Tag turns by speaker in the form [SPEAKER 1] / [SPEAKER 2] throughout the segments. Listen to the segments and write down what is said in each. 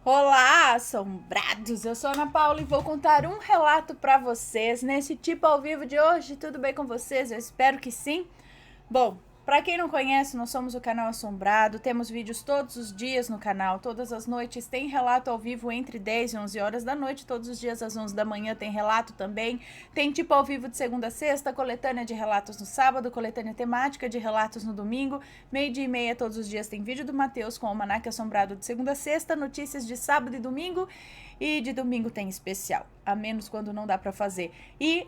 [SPEAKER 1] Olá, assombrados! Eu sou a Ana Paula e vou contar um relato para vocês nesse tipo ao vivo de hoje. Tudo bem com vocês? Eu espero que sim. Bom, para quem não conhece, nós somos o canal Assombrado, temos vídeos todos os dias no canal, todas as noites tem relato ao vivo entre 10 e 11 horas da noite, todos os dias às 11 da manhã tem relato também, tem tipo ao vivo de segunda a sexta, coletânea de relatos no sábado, coletânea temática de relatos no domingo, 12h30 todos os dias tem vídeo do Matheus com o Almanaque Assombrado de segunda a sexta, notícias de sábado e domingo, e de domingo tem especial, a menos quando não dá para fazer. E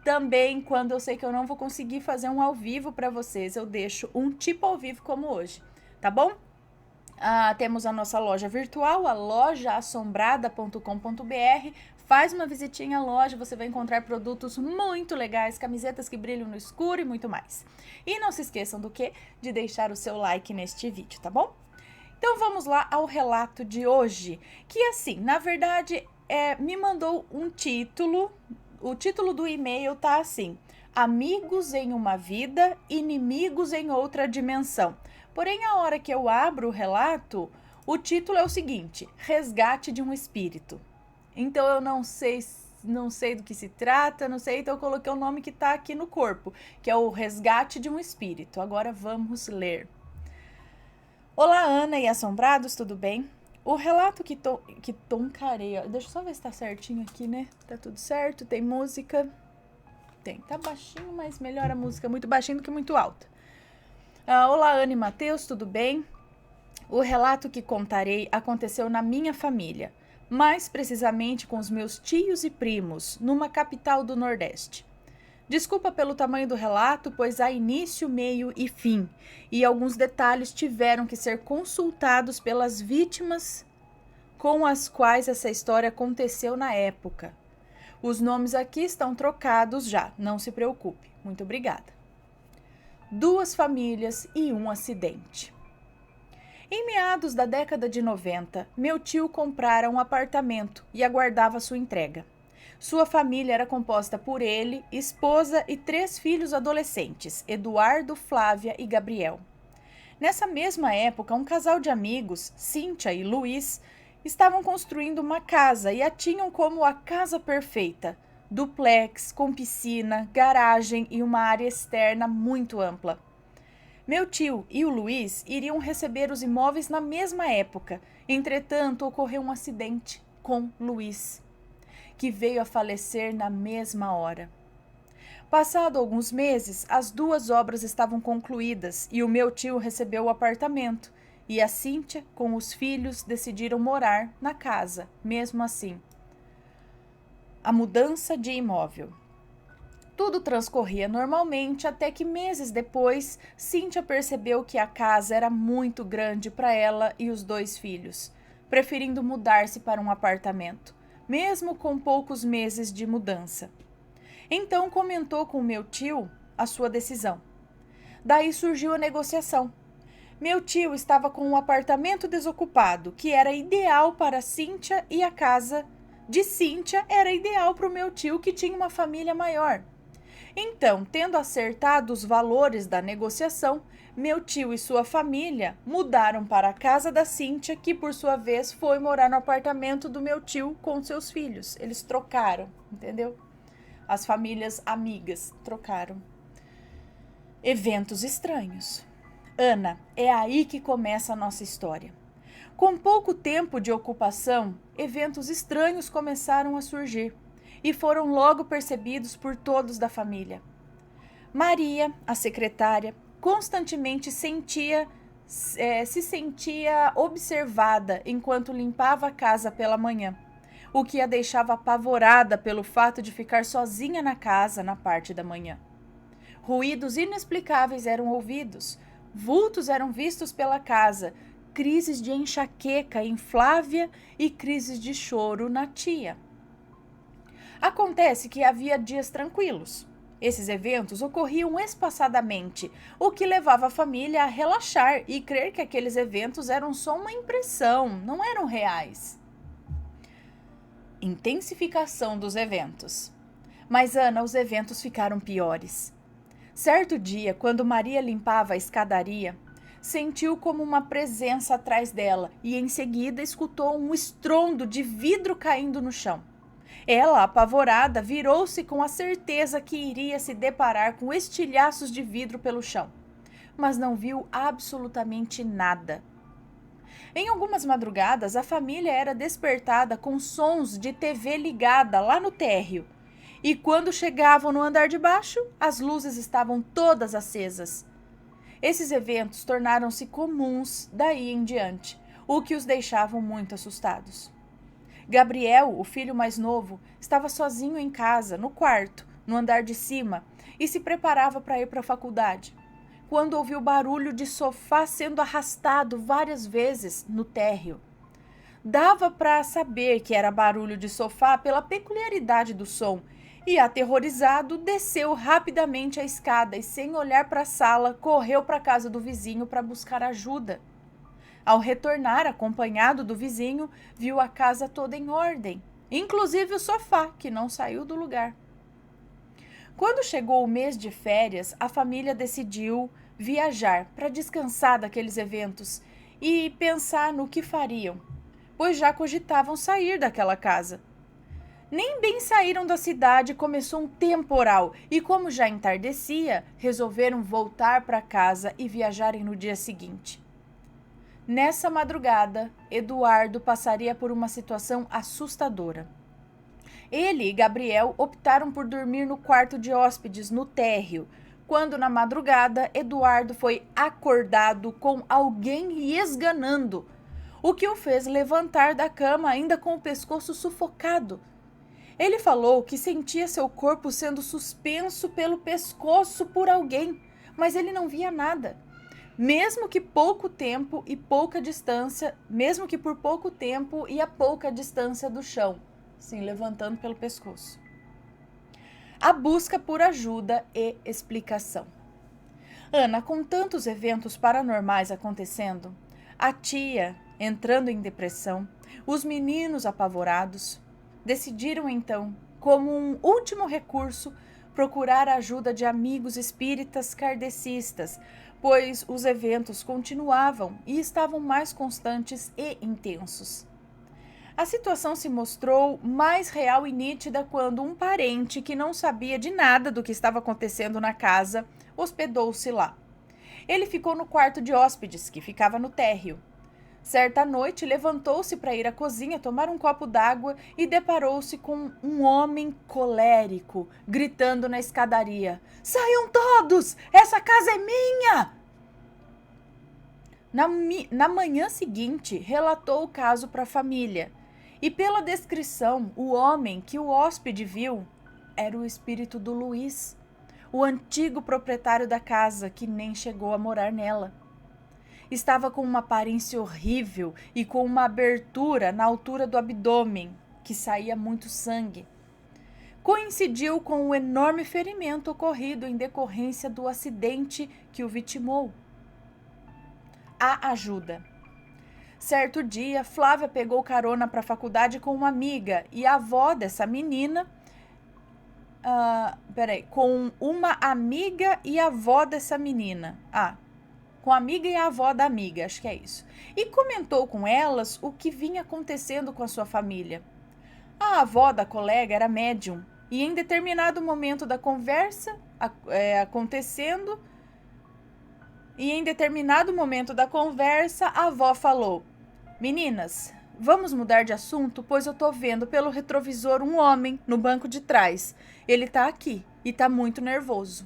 [SPEAKER 1] também, quando eu sei que eu não vou conseguir fazer um ao vivo para vocês, eu deixo um tipo ao vivo como hoje, tá bom? Temos a nossa loja virtual, a lojaassombrada.com.br. Faz uma visitinha à loja, você vai encontrar produtos muito legais, camisetas que brilham no escuro e muito mais. E não se esqueçam do que? De deixar o seu like neste vídeo, tá bom? Então vamos lá ao relato de hoje, que assim, na verdade, me mandou um título. O título do e-mail tá assim: Amigos em uma vida, inimigos em outra dimensão. Porém, a hora que eu abro o relato, o título é o seguinte: Resgate de um espírito. Então eu não sei do que se trata, não sei, então eu coloquei o nome que tá aqui no corpo, que é o Resgate de um Espírito. Agora vamos ler. Olá, Ana e assombrados, tudo bem? O relato que toncarei, deixa eu só ver se tá certinho aqui, né? Tá tudo certo, tem música. Tem, tá baixinho, mas melhor a música muito baixinho do que muito alta. Olá, Ana e Matheus, tudo bem? O relato que contarei aconteceu na minha família, mais precisamente com os meus tios e primos, numa capital do Nordeste. Desculpa pelo tamanho do relato, pois há início, meio e fim, e alguns detalhes tiveram que ser consultados pelas vítimas com as quais essa história aconteceu na época. Os nomes aqui estão trocados já, não se preocupe. Muito obrigada. 2 famílias e um acidente. Em meados da década de 90, meu tio comprara um apartamento e aguardava sua entrega. Sua família era composta por ele, esposa e 3 filhos adolescentes, Eduardo, Flávia e Gabriel. Nessa mesma época, um casal de amigos, Cíntia e Luiz, estavam construindo uma casa e a tinham como a casa perfeita, duplex, com piscina, garagem e uma área externa muito ampla. Meu tio e o Luiz iriam receber os imóveis na mesma época, entretanto ocorreu um acidente com Luiz, que veio a falecer na mesma hora. Passado alguns meses, as 2 obras estavam concluídas e o meu tio recebeu o apartamento, e a Cíntia, com os filhos, decidiram morar na casa, mesmo assim. A mudança de imóvel. Tudo transcorria normalmente até que meses depois, Cíntia percebeu que a casa era muito grande para ela e os 2 filhos, preferindo mudar-se para um apartamento, mesmo com poucos meses de mudança. Então comentou com meu tio a sua decisão. Daí surgiu a negociação. Meu tio estava com um apartamento desocupado, que era ideal para Cíntia, e a casa de Cíntia era ideal para o meu tio, que tinha uma família maior. Então, tendo acertado os valores da negociação, meu tio e sua família mudaram para a casa da Cíntia, que por sua vez foi morar no apartamento do meu tio com seus filhos. Eles trocaram, entendeu? As famílias amigas trocaram. Eventos estranhos. Ana, é aí que começa a nossa história. Com pouco tempo de ocupação, eventos estranhos começaram a surgir e foram logo percebidos por todos da família. Maria, a secretária, constantemente se sentia observada enquanto limpava a casa pela manhã, o que a deixava apavorada pelo fato de ficar sozinha na casa na parte da manhã. Ruídos inexplicáveis eram ouvidos, vultos eram vistos pela casa, crises de enxaqueca em Flávia e crises de choro na tia. Acontece que havia dias tranquilos. Esses eventos ocorriam espaçadamente, o que levava a família a relaxar e crer que aqueles eventos eram só uma impressão, não eram reais. Intensificação dos eventos. Mas, Ana, os eventos ficaram piores. Certo dia, quando Maria limpava a escadaria, sentiu como uma presença atrás dela e em seguida escutou um estrondo de vidro caindo no chão. Ela, apavorada, virou-se com a certeza que iria se deparar com estilhaços de vidro pelo chão, mas não viu absolutamente nada. Em algumas madrugadas, a família era despertada com sons de TV ligada lá no térreo. E quando chegavam no andar de baixo, as luzes estavam todas acesas. Esses eventos tornaram-se comuns daí em diante, o que os deixavam muito assustados. Gabriel, o filho mais novo, estava sozinho em casa, no quarto, no andar de cima, e se preparava para ir para a faculdade, quando ouviu barulho de sofá sendo arrastado várias vezes no térreo. Dava para saber que era barulho de sofá pela peculiaridade do som, e, aterrorizado, desceu rapidamente a escada e, sem olhar para a sala, correu para a casa do vizinho para buscar ajuda. Ao retornar, acompanhado do vizinho, viu a casa toda em ordem, inclusive o sofá, que não saiu do lugar. Quando chegou o mês de férias, a família decidiu viajar para descansar daqueles eventos e pensar no que fariam, pois já cogitavam sair daquela casa. Nem bem saíram da cidade, começou um temporal e, como já entardecia, resolveram voltar para casa e viajarem no dia seguinte. Nessa madrugada, Eduardo passaria por uma situação assustadora. Ele e Gabriel optaram por dormir no quarto de hóspedes no térreo, quando na madrugada Eduardo foi acordado com alguém lhe esganando, o que o fez levantar da cama ainda com o pescoço sufocado. Ele falou que sentia seu corpo sendo suspenso pelo pescoço por alguém, mas ele não via nada. Mesmo que por pouco tempo e a pouca distância do chão, sim, levantando pelo pescoço. A busca por ajuda e explicação. Ana, com tantos eventos paranormais acontecendo, a tia entrando em depressão, os meninos apavorados, decidiram então, como um último recurso, procurar a ajuda de amigos espíritas kardecistas, pois os eventos continuavam e estavam mais constantes e intensos. A situação se mostrou mais real e nítida quando um parente que não sabia de nada do que estava acontecendo na casa hospedou-se lá. Ele ficou no quarto de hóspedes, que ficava no térreo. Certa noite, levantou-se para ir à cozinha tomar um copo d'água e deparou-se com um homem colérico, gritando na escadaria: "Saiam todos! Essa casa é minha!" Na manhã seguinte, relatou o caso para a família. E pela descrição, o homem que o hóspede viu era o espírito do Luiz, o antigo proprietário da casa que nem chegou a morar nela. Estava com uma aparência horrível e com uma abertura na altura do abdômen, que saía muito sangue. Coincidiu com o enorme ferimento ocorrido em decorrência do acidente que o vitimou. A ajuda. Certo dia, Flávia pegou carona para a faculdade com uma amiga e a avó dessa menina... com uma amiga e a avó dessa menina. Com a amiga e a avó da amiga, acho que é isso. E comentou com elas o que vinha acontecendo com a sua família. A avó da colega era médium e em determinado momento da conversa a avó falou: "Meninas, vamos mudar de assunto, pois eu tô vendo pelo retrovisor um homem no banco de trás. Ele tá aqui e tá muito nervoso."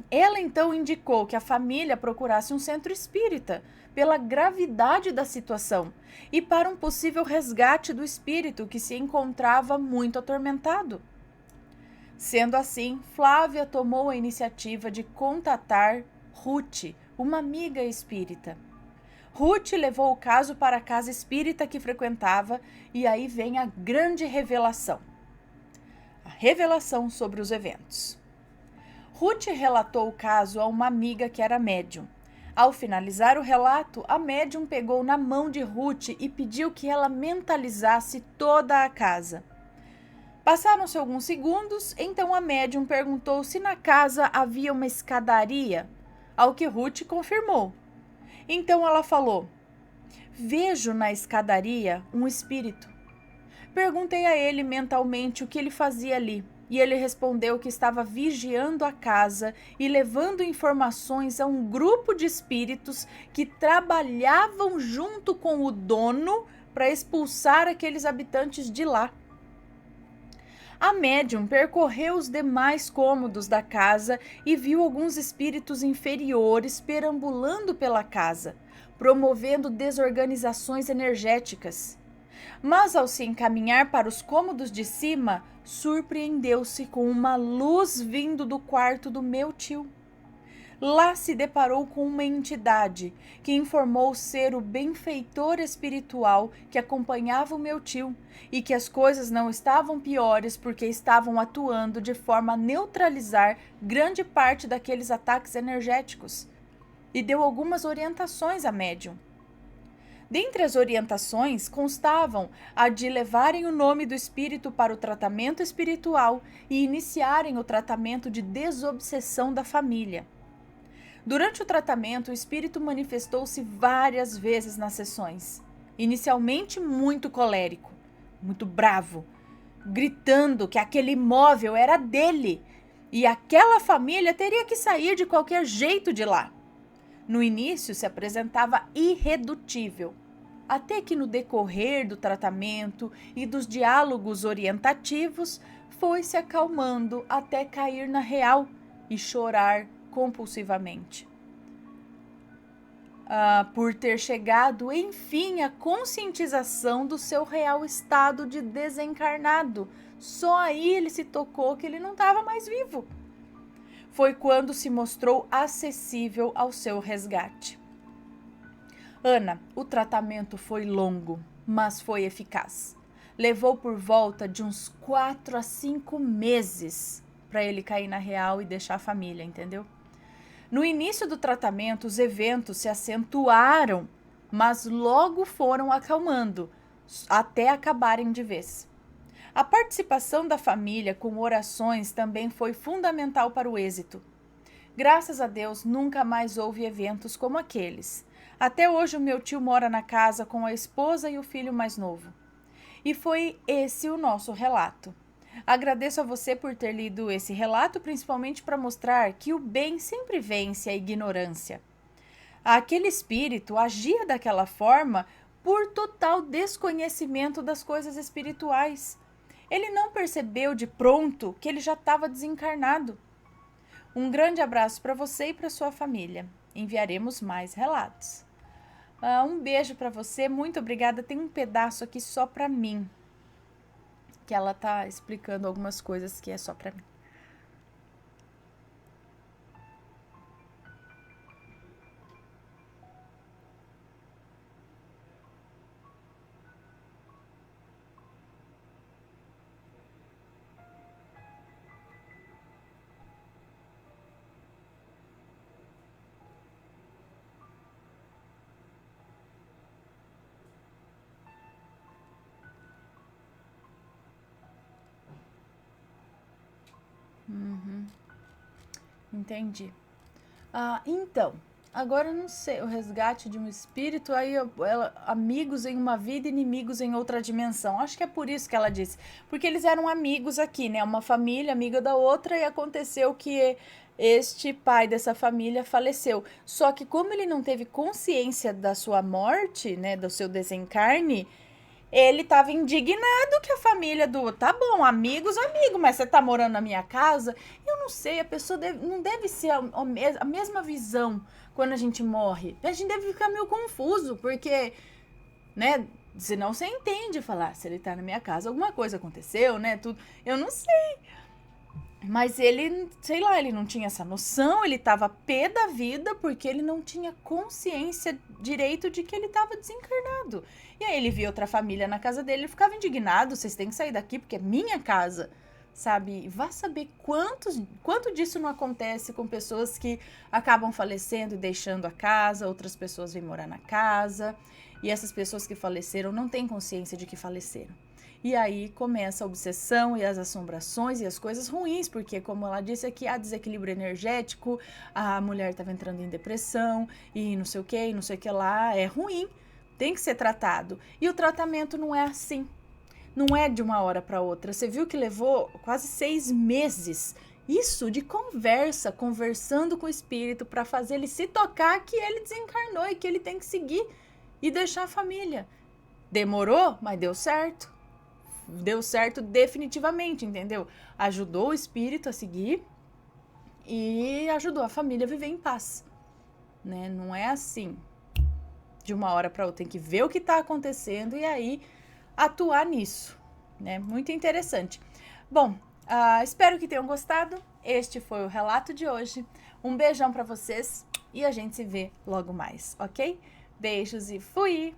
[SPEAKER 1] Ela então indicou que a família procurasse um centro espírita pela gravidade da situação e para um possível resgate do espírito que se encontrava muito atormentado. Sendo assim, Flávia tomou a iniciativa de contatar Ruth, uma amiga espírita. Ruth levou o caso para a casa espírita que frequentava e aí vem a grande revelação. A revelação sobre os eventos. Ruth relatou o caso a uma amiga que era médium. Ao finalizar o relato, a médium pegou na mão de Ruth e pediu que ela mentalizasse toda a casa. Passaram-se alguns segundos, então a médium perguntou se na casa havia uma escadaria. ao que Ruth confirmou. Então ela falou: vejo na escadaria um espírito. Perguntei a ele mentalmente o que ele fazia ali, e ele respondeu que estava vigiando a casa e levando informações a um grupo de espíritos que trabalhavam junto com o dono para expulsar aqueles habitantes de lá. A médium percorreu os demais cômodos da casa e viu alguns espíritos inferiores perambulando pela casa, promovendo desorganizações energéticas. Mas ao se encaminhar para os cômodos de cima, surpreendeu-se com uma luz vindo do quarto do meu tio. Lá se deparou com uma entidade que informou ser o benfeitor espiritual que acompanhava o meu tio e que as coisas não estavam piores porque estavam atuando de forma a neutralizar grande parte daqueles ataques energéticos. E deu algumas orientações à médium. Dentre as orientações constavam a de levarem o nome do espírito para o tratamento espiritual e iniciarem o tratamento de desobsessão da família. Durante o tratamento, o espírito manifestou-se várias vezes nas sessões. Inicialmente muito colérico, muito bravo, gritando que aquele imóvel era dele e aquela família teria que sair de qualquer jeito de lá. No início se apresentava irredutível, até que no decorrer do tratamento e dos diálogos orientativos foi se acalmando até cair na real e chorar compulsivamente. Por ter chegado, enfim, à conscientização do seu real estado de desencarnado. Só aí ele se tocou que ele não estava mais vivo. Foi quando se mostrou acessível ao seu resgate. Ana, o tratamento foi longo, mas foi eficaz. Levou por volta de uns 4 a 5 meses para ele cair na real e deixar a família, entendeu? No início do tratamento, os eventos se acentuaram, mas logo foram acalmando, até acabarem de vez. A participação da família com orações também foi fundamental para o êxito. Graças a Deus, nunca mais houve eventos como aqueles. Até hoje o meu tio mora na casa com a esposa e o filho mais novo. E foi esse o nosso relato. Agradeço a você por ter lido esse relato, principalmente para mostrar que o bem sempre vence a ignorância. Aquele espírito agia daquela forma por total desconhecimento das coisas espirituais. Ele não percebeu de pronto que ele já estava desencarnado. Um grande abraço para você e para sua família. Enviaremos mais relatos. Um beijo para você, muito obrigada. Tem um pedaço aqui só para mim, que ela tá explicando algumas coisas que é só para mim. Entendi. Então, agora eu não sei, o resgate de um espírito, aí amigos em uma vida, inimigos em outra dimensão. Acho que é por isso que ela disse. Porque eles eram amigos aqui, né? Uma família amiga da outra, e aconteceu que este pai dessa família faleceu. Só que como ele não teve consciência da sua morte, né? Do seu desencarne, ele estava indignado que a família tá bom, amigos, mas você tá morando na minha casa? Eu não sei, a pessoa não deve ser a mesma visão quando a gente morre. A gente deve ficar meio confuso, porque, né, senão você entende falar, se ele tá na minha casa, alguma coisa aconteceu, né, tudo. Eu não sei. Mas ele, sei lá, ele não tinha essa noção, ele tava pé da vida porque ele não tinha consciência direito de que ele tava desencarnado. E aí ele via outra família na casa dele, ele ficava indignado, vocês têm que sair daqui porque é minha casa, sabe? Vá saber quanto disso não acontece com pessoas que acabam falecendo e deixando a casa, outras pessoas vêm morar na casa, e essas pessoas que faleceram não têm consciência de que faleceram. e aí começa a obsessão e as assombrações e as coisas ruins, porque como ela disse aqui, há desequilíbrio energético, a mulher estava entrando em depressão e não sei o que, não sei o que lá, é ruim, tem que ser tratado. E o tratamento não é assim, não é de uma hora para outra. Você viu que levou quase 6 meses, isso de conversa, conversando com o espírito para fazer ele se tocar que ele desencarnou e que ele tem que seguir e deixar a família. Demorou, mas deu certo. Deu certo definitivamente, entendeu? Ajudou o espírito a seguir e ajudou a família a viver em paz, né? Não é assim, de uma hora para outra. Tem que ver o que está acontecendo e aí atuar nisso, né? Muito interessante. Bom, espero que tenham gostado. Este foi o relato de hoje. Um beijão para vocês e a gente se vê logo mais, ok? Beijos e fui!